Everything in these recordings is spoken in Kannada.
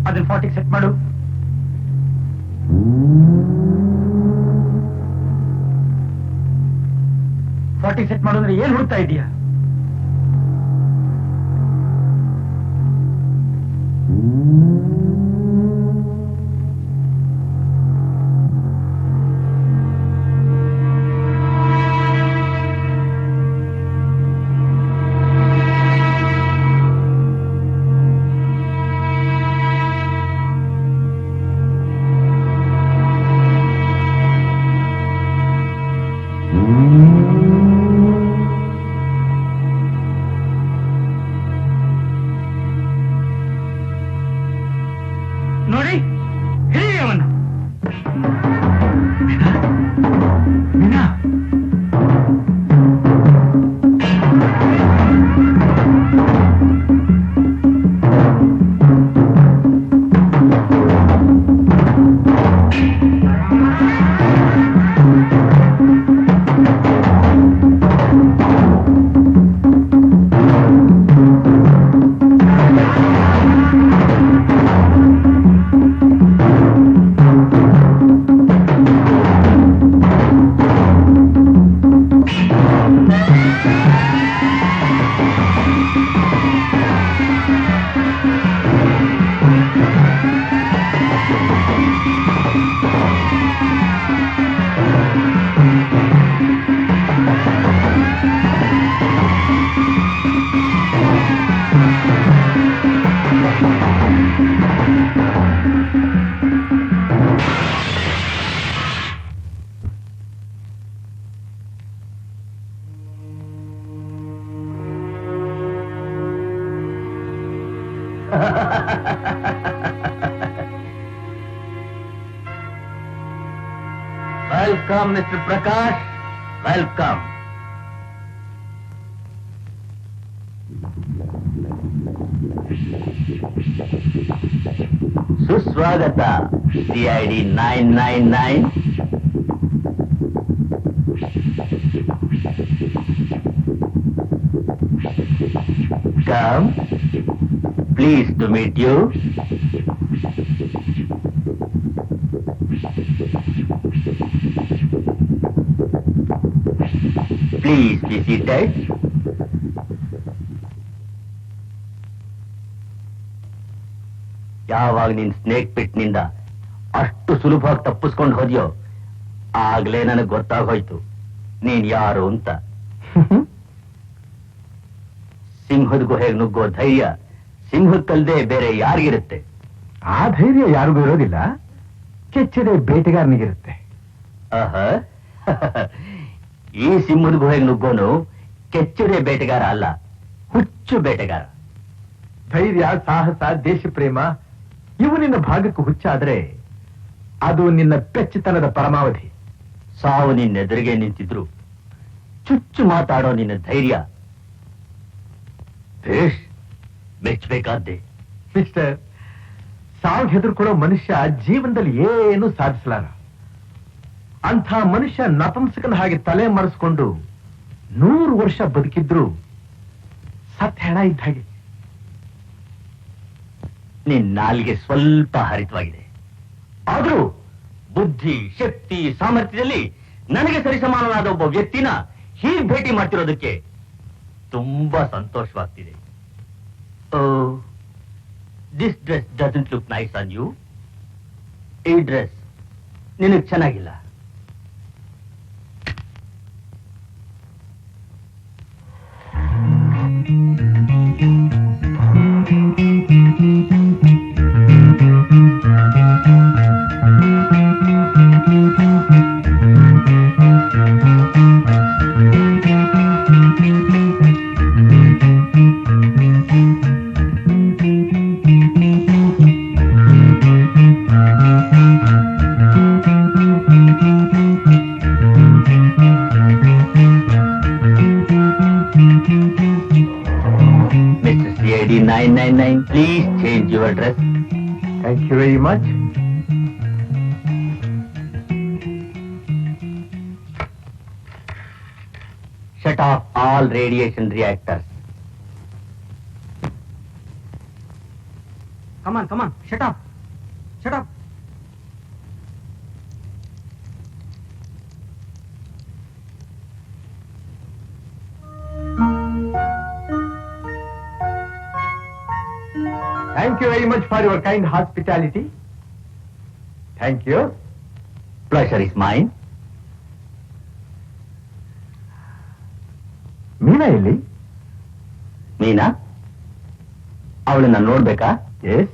ಅದನ್ನ 40 ಸೆಟ್ ಮಾಡು. ಸೆಟ್ ಮಾಡು ಅಂದ್ರೆ ಏನ್ ಹುಡುಕ್ತಾ ಇದೀಯಾ? ನೋಡಿ, ಹಿರಿಯವನ್ನ ಮೀನಾ, ವೆಲ್ಕಮ್ ಮಿಸ್ಟರ್ ಪ್ರಕಾಶ್, ವೆಲ್ಕಮ್. ಸುಸ್ವಾಗತ CID 999. Come, pleased to meet you. Please be seated. ಯಾವಾಗ ನೀನ್ ಸ್ನೇಕ್ ಪಿಟ್ನಿಂದ ಅಷ್ಟು ಸುಲಭವಾಗಿ ತಪ್ಪಿಸ್ಕೊಂಡು ಹೋದ್ಯೋ ಆಗ್ಲೇ ನನಗೆ ಗೊತ್ತಾಗೋಯ್ತು ನೀನ್ ಯಾರು ಅಂತ. ಸಿಂಹದ ಗುಹೆಗೆ ನುಗ್ಗೋ ಧೈರ್ಯ ಸಿಂಹಕ್ಕಲ್ದೆ ಬೇರೆ ಯಾರಿಗಿರುತ್ತೆ? ಆ ಧೈರ್ಯ ಯಾರಿಗೂ ಇರೋದಿಲ್ಲ, ಕೆಚ್ಚದೆ ಬೇಟೆಗಾರನಿಗಿರುತ್ತೆ. ಈ ಸಿಂಹದ ಗುಹೆಗೆ ನುಗ್ಗೋನು ಕೆಚ್ಚದೆ ಬೇಟೆಗಾರ ಅಲ್ಲ, ಹುಚ್ಚು ಬೇಟೆಗಾರ. ಧೈರ್ಯ, ಸಾಹಸ, ದೇಶ ಪ್ರೇಮ ಇವು ನಿನ್ನ ಭಾಗಕ್ಕೆ ಹುಚ್ಚಾದ್ರೆ ಅದು ನಿನ್ನ ಪೆಚ್ಚತನದ ಪರಮಾವಧಿ. ಸಾವು ನಿನ್ನೆದುರಿಗೆ ನಿಂತಿದ್ರು ಚುಚ್ಚು ಮಾತಾಡೋ ನಿನ್ನ ಧೈರ್ಯ ಬೇಷ್ ಮೆಚ್ಚಬೇಕಾದ್ದೆ. ಮಿಸ್ಟರ್, ಸಾವು ಹೆದರ್ಕೊಡೋ ಮನುಷ್ಯ ಜೀವನದಲ್ಲಿ ಏನು ಸಾಧಿಸಲಾರ. ಅಂಥ ಮನುಷ್ಯ ನಪಂಸಕನ ಹಾಗೆ ತಲೆ ಮರೆಸ್ಕೊಂಡು 100 ವರ್ಷ ಬದುಕಿದ್ರು ಸತ್ ಹೆಣ ಇದ್ದ ಹಾಗೆ. ನಿನ್ ನಾಲ್ಗೆ ಸ್ವಲ್ಪ ಹರಿತವಾಗಿದೆ, ಆದ್ರೂ ಬುದ್ಧಿ, ಶಕ್ತಿ, ಸಾಮರ್ಥ್ಯದಲ್ಲಿ ನನಗೆ ಸರಿಸಮಾನವಾದ ಒಬ್ಬ ವ್ಯಕ್ತಿನ ಹೀಗೆ ಭೇಟಿ ಮಾಡ್ತಿರೋದಕ್ಕೆ ತುಂಬಾ ಸಂತೋಷವಾಗ್ತಿದೆ. This dress doesn't look nice on you. ಈ ಡ್ರೆಸ್ ನಿನಗೆ ಚೆನ್ನಾಗಿಲ್ಲ. CID 999, please change your dress. Thank you very much. Shut of all radiation reactors. Come on, shut up. Thank you very much for your kind hospitality. Thank you. Pleasure is mine. ಮೀನಾ ಎಲ್ಲಿ? ಮೀನಾ, ಅವಳನ್ನ ನೋಡ್ಬೇಕಾ? ಎಸ್.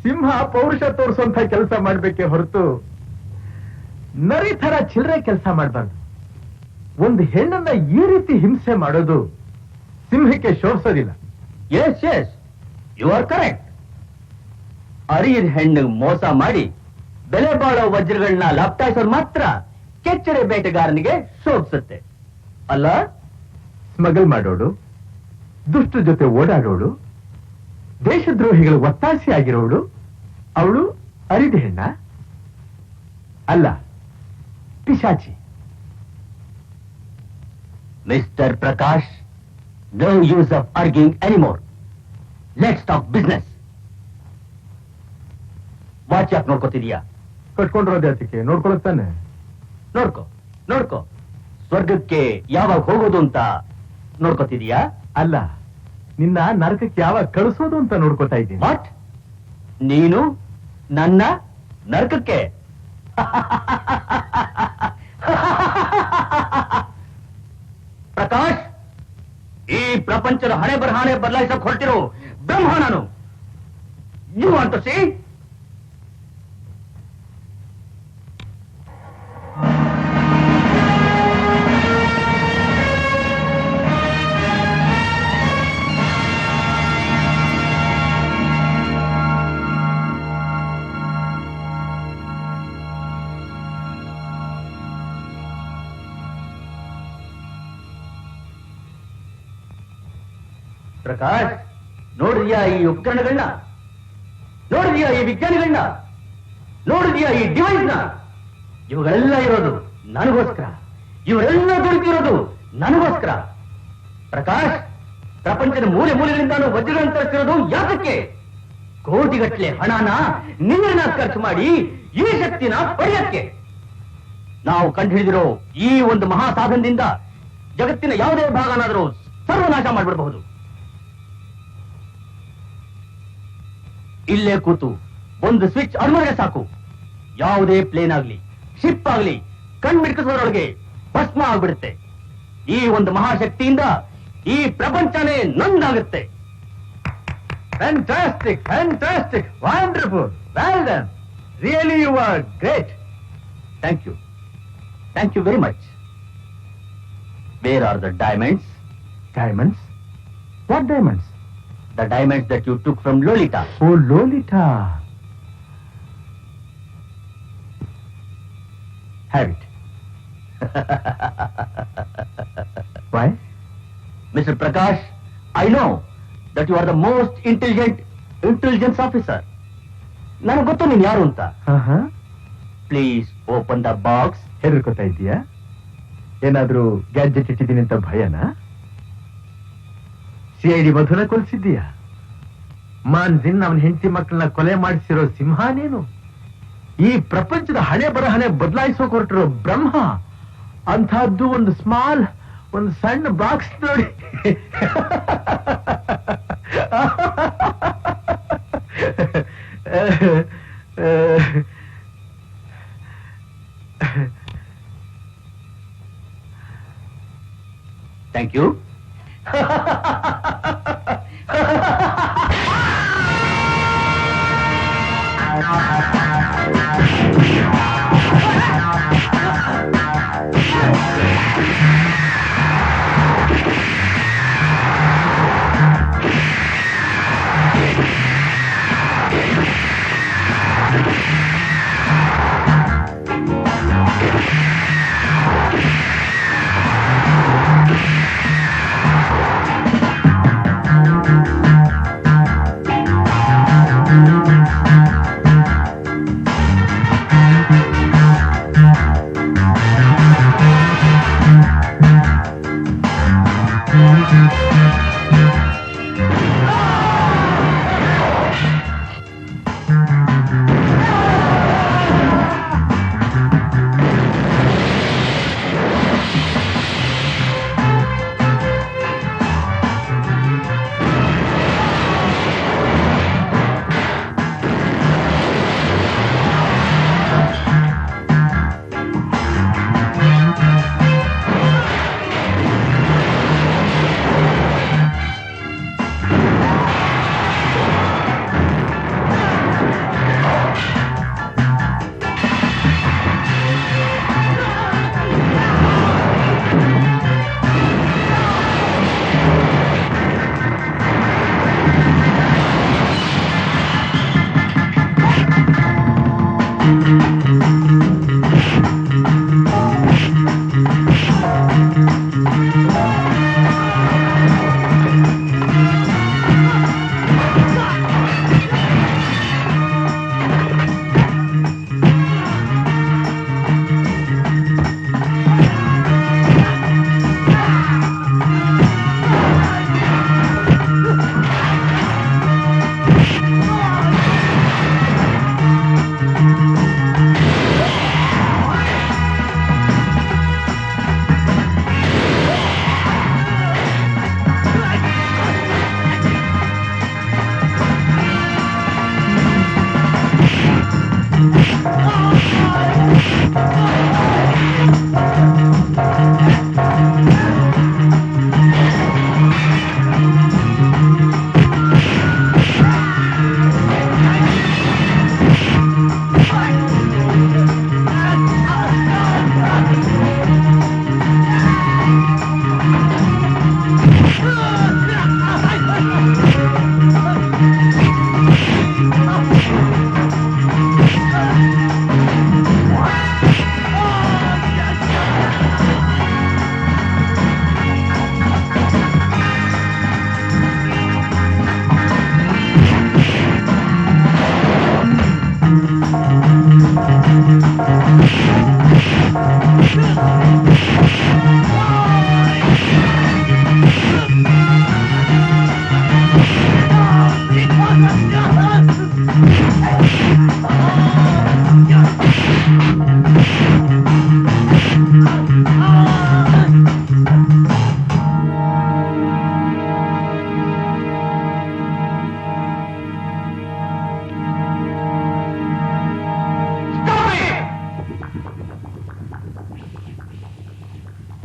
ಸಿಂಹ ಪೌರುಷ ತೋರಿಸುವಂತ ಕೆಲಸ ಮಾಡ್ಬೇಕೆ ಹೊರತು ನರಿ ತರ ಚಿಲ್ಲರೆ ಕೆಲಸ ಮಾಡಬಾರ್ದು. ಒಂದು ಹೆಣ್ಣನ್ನ ಈ ರೀತಿ ಹಿಂಸೆ ಮಾಡೋದು ಸಿಂಹಕ್ಕೆ ಶೋಭಿಸೋದಿಲ್ಲ. Yes, you are correct. ಅರಿಯದ ಹೆಣ್ಣು ಮೋಸ ಮಾಡಿ ಬೆಲೆ ಬಾಳೋ ವಜ್ರಗಳನ್ನ ಲಪ್ಟಾಯಿಸೋದು ಮಾತ್ರ ಕೆಚ್ಚರೆ ಬೇಟೆಗಾರನಿಗೆ ಶೋಭಿಸುತ್ತೆ ಅಲ್ಲ? ಸ್ಮಗಲ್ ಮಾಡೋಡು, ದುಷ್ಟ ಜೊತೆ ಓಡಾಡೋಡು, ದೇಶದ್ರೋಹಿಗಳು ಒತ್ತಾಸೆ ಆಗಿರೋಳು ಅವಳು ಅರಿದ ಹೆಣ್ಣ ಅಲ್ಲ, ಪಿಶಾಚಿ. Mister Prakash, no use of arguing anymore. Let's talk business. Watch ಯಾಕೆ ನೋಡ್ಕೋತಿದ್ಯಾ? ಕಟ್ಕೊಂಡಿರೋದೇ ಅದಕ್ಕೆ ನೋಡ್ಕೊಳತ್ತಾನೆ. ನೋಡ್ಕೋ. ಸ್ವರ್ಗಕ್ಕೆ ಯಾವಾಗ ಹೋಗೋದು ಅಂತ ನೋಡ್ಕೋತಿದ್ಯಾ? ಅಲ್ಲ, ನಿನ್ನ ನರಕಕ್ಕೆ ಯಾವಾಗ ಕಳಿಸೋದು ಅಂತ ನೋಡ್ಕೋತಾ ಇದ್ದೀನಿ. ವಾಟ್? ನೀನು ನನ್ನ ನರಕಕ್ಕೆ? ಪ್ರಕಾಶ್, ಈ ಪ್ರಪಂಚದ ಹಣೆ ಬರಹಾನೆ ಬದಲಾಯಿಸಕ್ ಹೊರಟಿರೋ ಬ್ರಹ್ಮ ನಾನು. You want to see? Prakash, ನೋಡಿದ್ಯಾ ಈ ಉಪಕರಣಗಳನ್ನ? ನೋಡಿದ್ಯಾ ಈ ವಿಜ್ಞಾನಿಗಳನ್ನ? ನೋಡಿದ್ಯಾ ಈ ಡಿವೈಸ್ನ? ಇವುಗಳೆಲ್ಲ ಇರೋದು ನನಗೋಸ್ಕರ. ಇವರೆಲ್ಲ ದುಡಿತಿರೋದು ನನಗೋಸ್ಕರ. ಪ್ರಕಾಶ್, ಪ್ರಪಂಚದ ಮೂಲೆ ಮೂಲೆಗಳಿಂದ ವಜ್ರಗಳನ್ನು ತರಿಸಿರೋದು ಯಾತಕ್ಕೆ? ಕೋಟಿಗಟ್ಟಲೆ ಹಣನ ನೀರನ್ನ ಖರ್ಚು ಮಾಡಿ ಈ ಶಕ್ತಿನ ಪಡೆಯಕ್ಕೆ. ನಾವು ಕಂಡುಹಿಡಿದಿರೋ ಈ ಒಂದು ಮಹಾ ಸಾಧನದಿಂದ ಜಗತ್ತಿನ ಯಾವುದೇ ಭಾಗನಾದರೂ ಸರ್ವನಾಶ ಮಾಡಿಬಿಡಬಹುದು. ಇಲ್ಲೇ ಕೂತು ಒಂದು ಸ್ವಿಚ್ ಅಡ್ಮರೆ ಸಾಕು, ಯಾವುದೇ ಪ್ಲೇನ್ ಆಗ್ಲಿ ಶಿಪ್ ಆಗ್ಲಿ ಕಣ್ಮಿಡ್ಕಿಸೋದ್ರೊಳಗೆ ಭಸ್ಮ ಆಗ್ಬಿಡುತ್ತೆ. ಈ ಒಂದು ಮಹಾಶಕ್ತಿಯಿಂದ ಈ ಪ್ರಪಂಚನೇ ನಂದಾಗುತ್ತೆ. Fantastic, wonderful, well done, really you are great. Thank you very much. Where are the diamonds? Diamonds? What diamonds? The diamonds that you took from Lolita. Oh, Lolita. Have it. Why? Mr. Prakash, I know that you are the most intelligence officer. ನನಗೆ ಗೊತ್ತು ನೀನು ಯಾರು ಅಂತ. Please open the box. ಹೆದರ್ಕೋತಾ ಇದೀಯಾ? ಏನಾದ್ರೂ ಗ್ಯಾಡ್ಜೆಟ್ ಇಟ್ಟಿದ್ದೀನಿ ಅಂತ ಭಯನಾ? CID ಮಧುನ ಕೊಲ್ಸಿದ್ದೀಯಾ? ಮಾನ್ಸಿನ್ ಅವನ ಹೆಂಡತಿ ಮಕ್ಕಳನ್ನ ಕೊಲೆ ಮಾಡಿಸಿರೋ ಸಿಂಹ ನೀನು? ಈ ಪ್ರಪಂಚದ ಹಣೆ ಬರಹನೆ ಬದಲಾಯಿಸೋಕೆ ಹೊರಟಿರೋ ಬ್ರಹ್ಮ ಅಂತಹದ್ದು ಒಂದು ಸಣ್ಣ ಬಾಕ್ಸ್ ನೋಡಿ. Thank you.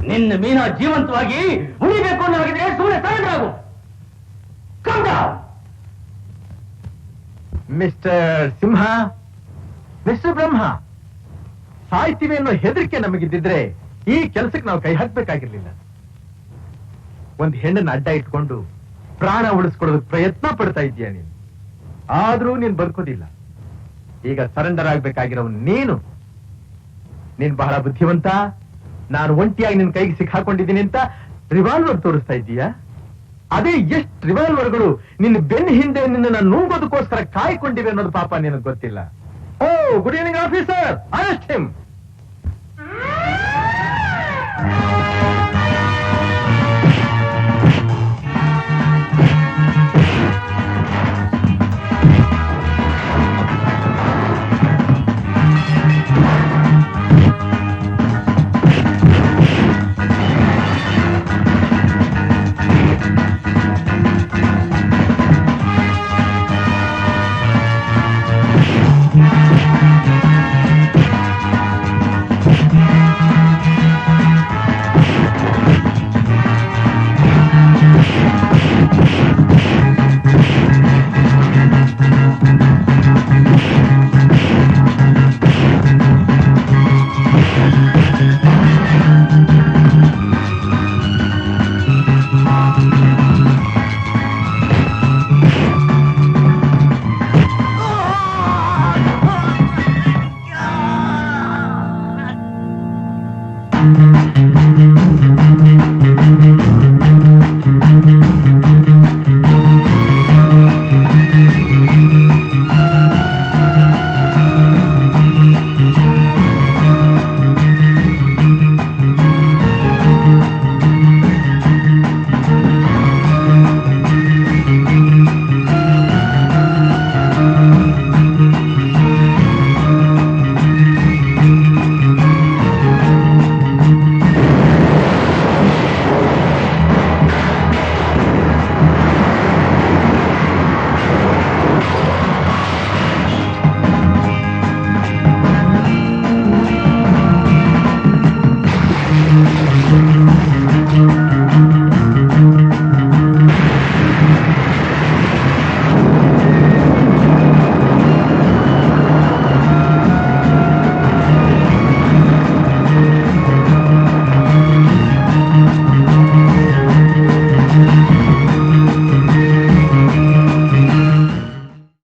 ನಿನ್ನ ಮೀನಾ ಜೀವಂತವಾಗಿ ಉಳಿಬೇಕು ಅನ್ನೋಗಿದ್ರೆ ಸುಮ್ಮನೆ ಸರೆಂಡರ್ ಆಗು. Come down. ಮಿಸ್ಟರ್ ಸಿಂಹ, ಮಿಸ್ಟರ್ ಬ್ರಹ್ಮ, ಸಾಯ್ತೀವಿ ಅನ್ನೋ ಹೆದರಿಕೆ ನಮಗಿದ್ದಿದ್ರೆ ಈ ಕೆಲಸಕ್ಕೆ ನಾವು ಕೈ ಹಾಕ್ಬೇಕಾಗಿರ್ಲಿಲ್ಲ. ಒಂದ್ ಹೆಣ್ಣನ್ನ ಅಡ್ಡ ಇಟ್ಕೊಂಡು ಪ್ರಾಣ ಉಳಿಸ್ಕೊಳ್ಳೋದಕ್ಕೆ ಪ್ರಯತ್ನ ಪಡ್ತಾ ಇದೀಯ ನೀನು. ಆದ್ರೂ ನೀನ್ ಬದುಕೋದಿಲ್ಲ. ಈಗ ಸರೆಂಡರ್ ಆಗ್ಬೇಕಾಗಿರೋ ನೀನು ಬಹಳ ಬುದ್ಧಿವಂತ. ನಾನು ಒಂಟಿಯಾಗಿ ನಿನ್ ಕೈಗೆ ಸಿಕ್ಕಾಕೊಂಡಿದ್ದೀನಿ ಅಂತ ರಿವಾಲ್ವರ್ ತೋರಿಸ್ತಾ ಇದ್ದೀಯಾ? ಅದೇ ಎಷ್ಟು ರಿವಾಲ್ವರ್ಗಳು ನಿನ್ನ ಬೆನ್ನ ಹಿಂದೆ ನಿನ್ನ ನುಂಗೋದಕ್ಕೋಸ್ಕರ ಕಾಯ್ಕೊಂಡಿವೆ ಅನ್ನೋದು ಪಾಪ ನಿನಗೆ ಗೊತ್ತಿಲ್ಲ. Oh, good evening officer, arrest him.